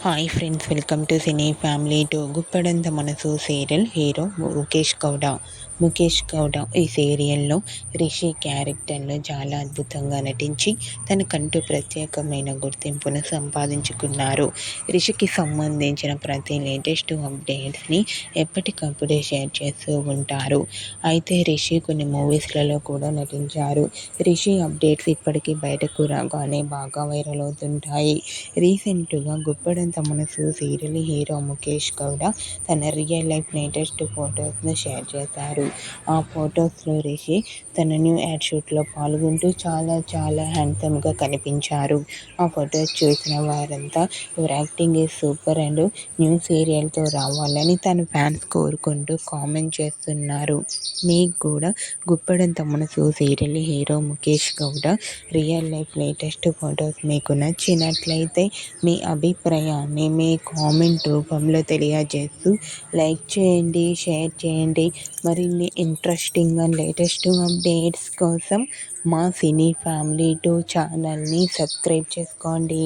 Hi friends, welcome to cine family to Guppedantha మనసు serial. Hero Mukesh Gowda ఈ సీరియల్లో రిషి క్యారెక్టర్లో చాలా అద్భుతంగా నటించి తనకంటూ ప్రత్యేకమైన గుర్తింపును సంపాదించుకున్నారు. రిషికి సంబంధించిన ప్రతి లేటెస్ట్ అప్డేట్స్ని ఎప్పటికప్పుడే షేర్ చేస్తూ ఉంటారు. అయితే రిషి కొన్ని మూవీస్లలో కూడా నటించారు. రిషి అప్డేట్స్ ఇప్పటికీ బయటకు రాగానే బాగా వైరల్ అవుతుంటాయి. రీసెంట్గా గుప్పడంత మనసు సీరియల్ హీరో ముఖేష్ గౌడ తన రియల్ లైఫ్ లేటెస్ట్ ఫొటోస్ను షేర్ చేశారు. ఆ ఫొటోస్లో రిషి తన న్యూ యాడ్ షూట్లో పాల్గొంటూ చాలా చాలా హ్యాండ్సమ్గా కనిపించారు. ఆ ఫొటోస్ చూసిన వారంతా your acting is super and new సీరియల్తో రావాలని తన ఫ్యాన్స్ కోరుకుంటూ కామెంట్ చేస్తున్నారు. మీకు కూడా గుప్పడంత మనసు serial hero Mukesh Gowda real life latest photos మీకు నచ్చినట్లయితే మీ అభిప్రాయాన్ని మీ కామెంట్ రూపంలో తెలియజేస్తూ లైక్ చేయండి, షేర్ చేయండి. మరిన్ని ఇంట్రెస్టింగ్ అండ్ లేటెస్ట్ అప్డేట్స్ కోసం మా సినీ ఫ్యామిలీ 2 ఛానల్ని సబ్స్క్రైబ్ చేసుకోండి.